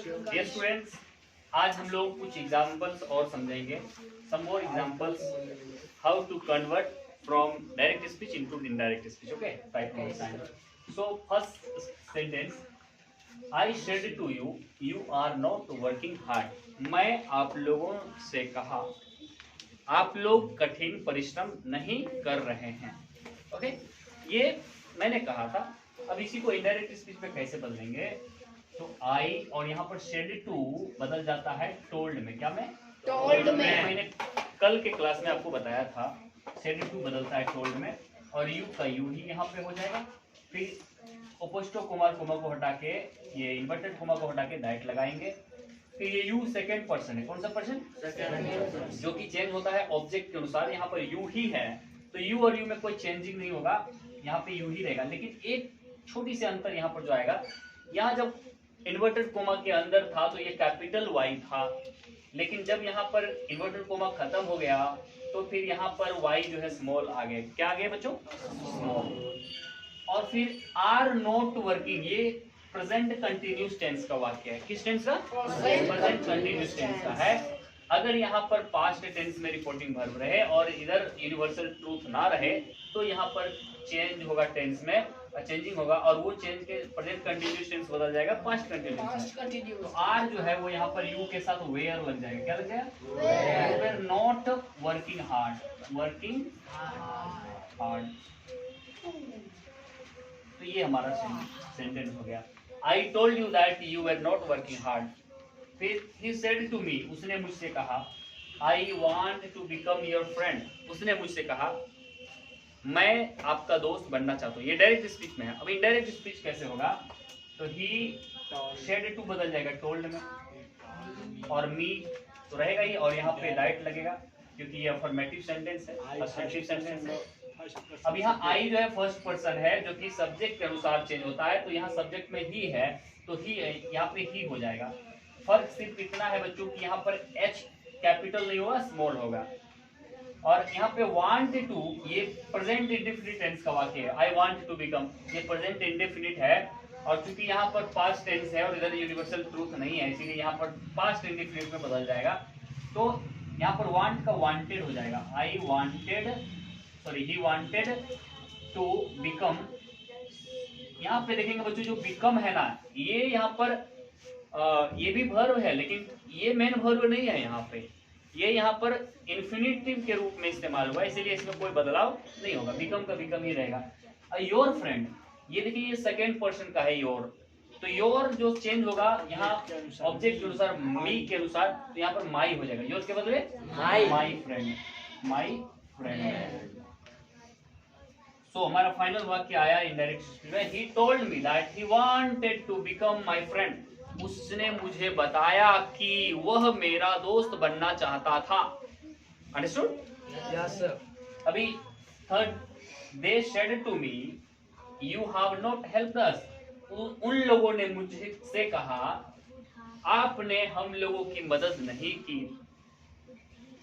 Dear students, आज हम लोग कुछ एग्जांपल्स और समझेंगे, some more examples how to convert from direct speech into indirect speech. Okay, write from side. So first sentence, I said to you, you are not working hard. मैं आप लोगों से कहा, आप लोग कठिन परिश्रम नहीं कर रहे हैं. ओके, ये मैंने कहा था. अब इसी को इनडायरेक्ट स्पीच में कैसे बदलेंगे? तो आई और यहाँ पर शेड टू बदल जाता है टोल्ड में. क्या में? टोल्ड में. मैंने कल के क्लास में आपको बताया था, शेड टू बदलता है टोल्ड में, और यू का यू ही यहाँ पे हो जाएगा. फिर ओपोस्टो कोमा को हटा के, ये इन्वर्टेड कोमा को हटा के दैट लगाएंगे. फिर ये यू सेकेंड पर्सन है. कौन सा पर्सन? सेकेंड, जो कि चेंज होता है ऑब्जेक्ट के अनुसार. यहाँ पर यू ही है, तो यू और यू में कोई चेंजिंग नहीं होगा, यहाँ पे यू ही रहेगा. लेकिन एक छोटी सी अंतर यहाँ पर जो आएगा, यहाँ जब इन्वर्टेड कोमा के अंदर था तो ये कैपिटल वाई था, लेकिन जब यहाँ पर इन्वर्टेड कोमा खत्म हो गया तो फिर यहाँ पर वाई जो है स्मॉल आ गए. क्या आ गए बच्चों? स्मॉल. और फिर आर नॉट वर्किंग, ये प्रेजेंट कंटिन्यूस टेंस का वाक्य है. किस टेंस का? प्रेजेंट कंटिन्यूस टेंस का है. अगर यहाँ पर पास्ट टेंस में रिपोर्टिंग वर्ब रहे और इधर यूनिवर्सल ट्रूथ ना रहे तो यहाँ पर चेंज होगा, टेंस में चेंजिंग होगा, और वो चेंज के प्रेजेंट कंटिन्यूस टेंस बदल जाएगा पास्ट कंटिन्यूस. तो आर जो है वो यहाँ पर यू के साथ वेयर लग जाएगा. क्या लग जाएगा? Were not working hard. Working hard. तो ये हमारा सेंटेंस हो गया. I told you that you were not working hard. फिर he said to me, उसने मुझसे कहा, I want to become your friend. उसने मुझसे कहा, मैं आपका दोस्त बनना चाहता हूँ. ये डायरेक्ट स्पीच में है. अब इनडायरेक्ट स्पीच कैसे होगा? तो he said to बदल जाएगा टोल्ड में, और me तो रहेगा ही, और यहाँ पे डाइट लगेगा क्योंकि ये अफर्मेटिव सेंटेंस है, असर्टिव सेंटेंस है. अब यहाँ आई जो है फर्स्ट पर्सन है, जो कि सब्जेक्ट के अनुसार चेंज होता है. तो यहाँ सब्जेक्ट में ही है, तो ही यहाँ पे ही हो जाएगा. फर्क सिर्फ इतना है बच्चों कि यहाँ पर H कैपिटल नहीं होगा, स्मॉल होगा. और यहाँ पे वांट टू, ये प्रेजेंट इंडेफिनिट टेंस का वाक्य है. आई वांट टू बिकम, ये प्रेजेंट इंडेफिनिट है, और चूंकि यहाँ पर पास्ट टेंस है और इधर यूनिवर्सल ट्रूथ नहीं है, इसीलिए यहाँ पर पास्ट इंडेफिनिट में बदल जाएगा. तो यहाँ पर वांट का वांटेड हो जाएगा. I wanted, sorry he wanted to become. यहाँ पे देखेंगे बच्चों, जो बिकम है ना, ये यहाँ पर ये भी वर्ब है, लेकिन ये मेन वर्ब नहीं है. यहाँ पे ये यहाँ पर इन्फिनिटिव के रूप में इस्तेमाल हुआ है, इसीलिए इसमें कोई बदलाव नहीं होगा. बिकम का बिकम ही रहेगा. योर फ्रेंड, ये देखिए ये सेकेंड पर्सन का है योर, तो योर जो चेंज होगा यहाँ ऑब्जेक्ट के अनुसार, मी के अनुसार, तो यहाँ पर माई हो जाएगा. योर के बदले माई फ्रेंड. My friend. सो हमारा फाइनल वाक्य आया इनडायरेक्ट स्पीच में. He told me that he wanted to become my friend. उसने मुझे बताया कि वह मेरा दोस्त बनना चाहता था. अंडरस्टूड? Yes sir. अभी third, they said to me you have not helped us. उन लोगों ने मुझसे कहा, आपने हम लोगों की मदद नहीं की.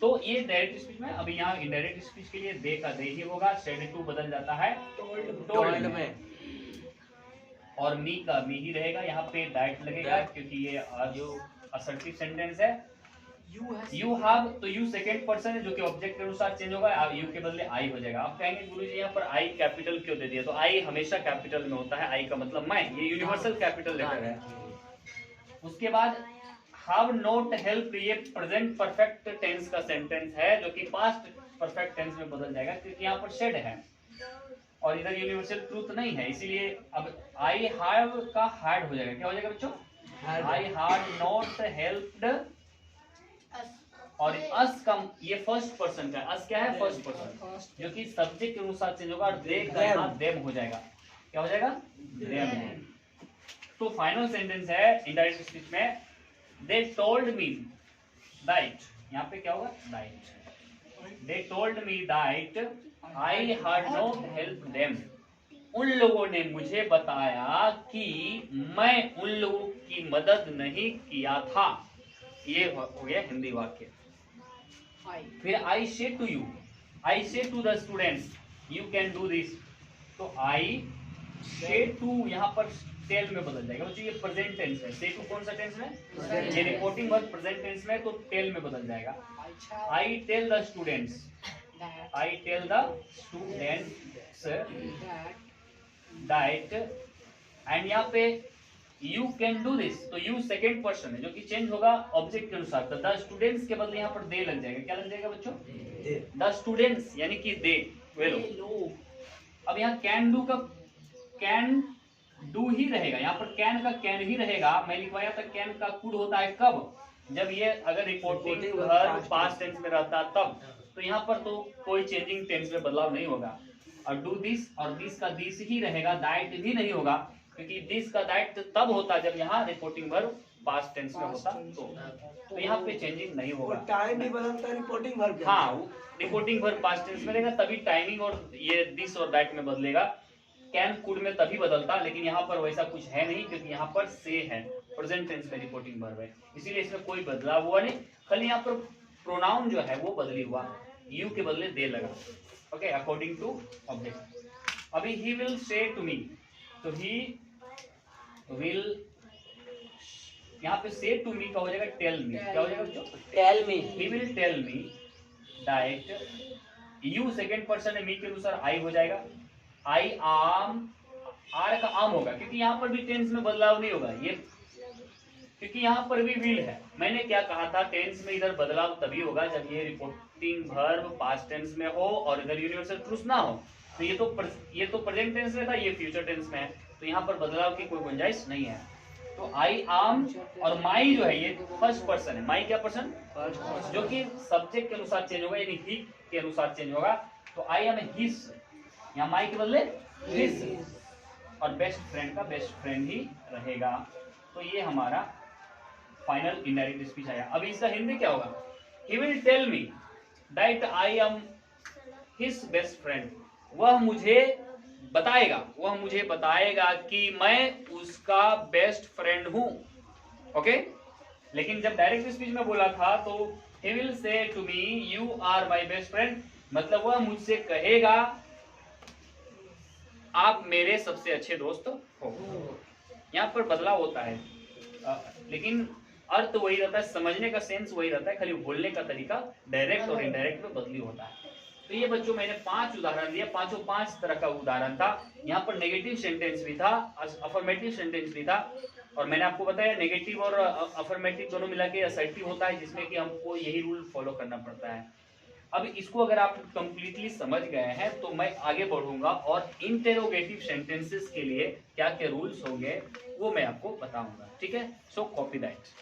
तो ये डायरेक्ट स्पीच में. अभी यहाँ इनडायरेक्ट स्पीच के लिए दे का दे ही होगा, सेड टू बदल जाता है टोल्ड में, और मी का मी ही रहेगा. यहाँ पे दैट लगेगा क्योंकि ये जो असर्टिव सेंटेंस है. यू हैव, तो यू सेकेंड पर्सन है जो कि ऑब्जेक्ट के अनुसार चेंज होगा. यू के बदले आई हो जाएगा. आप कहेंगे गुरुजी यहाँ पर आई कैपिटल क्यों दे दिया? तो आई हमेशा कैपिटल में होता है. आई का मतलब मैं, ये यूनिवर्सल कैपिटल लेटर है. उसके बाद हैव नॉट हेल्प, ये प्रेजेंट परफेक्ट टेंस का सेंटेंस है, जो कि पास्ट परफेक्ट टेंस में बदल जाएगा क्योंकि यहाँ पर शेड है और इधर यूनिवर्सल ट्रूथ नहीं है, इसीलिए अब आई हैव का हैड हो जाएगा. क्या हो जाएगा बच्चों? I had not helped. और अस का ये फर्स्ट पर्सन का, अस क्या है? फर्स्ट पर्सन, जो कि सब्जेक्ट के अनुसार चेंज होगा, और दे का यहाँ देम हो जाएगा. क्या हो जाएगा? देम. तो फाइनल सेंटेंस है इनडायरेक्ट स्पीच में, दे टोल्ड मी दैट. यहाँ पे क्या होगा? That. They told me that I had not help them. उन लोगों ने मुझे बताया कि मैं उन लोगों की मदद नहीं किया था. ये हो गया हिंदी वाक्य. फिर आई say to you, I say to the students you can do this. तो आई से टू यहाँ पर टेल में बदल जाएगा बच्चों। ये प्रेजेंट टेंस है, से टू कौन सा टेंस में, ये रिपोर्टिंग वर्ब प्रेजेंट टेंस में, तो टेल में बदल जाएगा। I tell the students, I tell the students that, and यहाँ पे यू कैन डू दिस, तो यू सेकेंड पर्सन है जो कि चेंज होगा ऑब्जेक्ट के अनुसार। तो द स्टूडेंट्स के बदले यहाँ पर दे लग जाएगा। क्या लग जाएगा बच्चों, द स्टूडेंट्स, यानी कि दे, वे लोग। अब यहाँ कैन डू का कैन डू ही रहेगा, यहाँ पर कैन का कैन ही रहेगा। मैं लिखवाया था कैन का कुड होता है कब, जब ये अगर रिपोर्टिंग वर्ब पास्ट टेंस में रहता तब। तो यहाँ पर तो कोई चेंजिंग टेंस में बदलाव नहीं होगा। और डू दिस और दिस का दिस ही रहेगा, दैट भी नहीं होगा, क्योंकि दिस का दैट तब होता जब यहाँ रिपोर्टिंग वर्ब पास्ट टेंस में होता तो यहाँ पे चेंजिंग नहीं होगा। टाइम भी बदलता है रिपोर्टिंग वर्ब। हाँ, रिपोर्टिंग वर्ब पास्ट टेंस में रहेगा, तभी टाइमिंग और ये दिस और दैट में बदलेगा। कैन कुड में तभी बदलता, लेकिन यहाँ पर वैसा कुछ है नहीं, क्योंकि यहाँ पर से है, प्रेजेंट टेंस में रिपोर्टिंग वर्ब है, इसीलिए इसमें कोई बदलाव हुआ नहीं। खाली यहाँ पर प्रोनाउन जो है वो बदली हुआ, यू के बदले दे लगा। Okay, according to object. अभी he will say to me, तो ही विल, यहाँ पे से टू मी का हो जाएगा टेल मी। क्या हो जाएगा बच्चों, tell me, he will tell me that, you second person है, मी के अनुसार आई हो जाएगा। आई आम, आर का आम होगा, क्योंकि यहाँ पर भी टेंस में बदलाव नहीं होगा ये, क्योंकि यहाँ पर भी विल है। मैंने क्या कहा था, टेंस में इधर बदलाव तभी होगा जब ये रिपोर्टिंग वर्ब पास्ट टेंस में हो और इधर यूनिवर्सल ट्रूथ ना हो। तो ये तो प्रेजेंट टेंस में था, ये फ्यूचर टेंस में है, तो यहाँ पर बदलाव की कोई गुंजाइश नहीं है। तो आई आम और माई जो है ये फर्स्ट पर्सन है। माई क्या पर्सन, जो कि सब्जेक्ट के अनुसार चेंज होगा, यानी ही के अनुसार चेंज होगा। तो आई एम हिज, यहाँ माई के बदले हिज, और बेस्ट फ्रेंड का बेस्ट फ्रेंड ही रहेगा। तो ये हमारा फाइनल इनडायरेक्ट स्पीच आया। अभी इसका हिंदी क्या होगा, he will tell me that I am his best friend, वह मुझे बताएगा कि मैं उसका बेस्ट फ्रेंड हूं। ओके, लेकिन जब डायरेक्ट स्पीच में बोला था तो he will say to me you are my best friend, मतलब वह मुझसे कहेगा आप मेरे सबसे अच्छे दोस्त हो। यहाँ पर बदलाव होता है, लेकिन अर्थ वही रहता है, समझने का सेंस वही रहता है, खाली बोलने का तरीका डायरेक्ट और इनडायरेक्ट में बदली होता है। तो ये बच्चों मैंने 5 उदाहरण दिए, पांचों 5 तरह का उदाहरण था। यहाँ पर नेगेटिव सेंटेंस भी था, अफर्मेटिव सेंटेंस भी था, और मैंने आपको बताया नेगेटिव और अफर्मेटिव दोनों मिला के असर्टिव होता है, जिसमें कि हमको यही रूल फॉलो करना पड़ता है। अब इसको अगर आप कंप्लीटली समझ गए हैं तो मैं आगे बढ़ूंगा और इंटेरोगेटिव सेंटेंसेस के लिए क्या क्या रूल्स होंगे वो मैं आपको बताऊंगा। ठीक है, सो कॉपी दैट।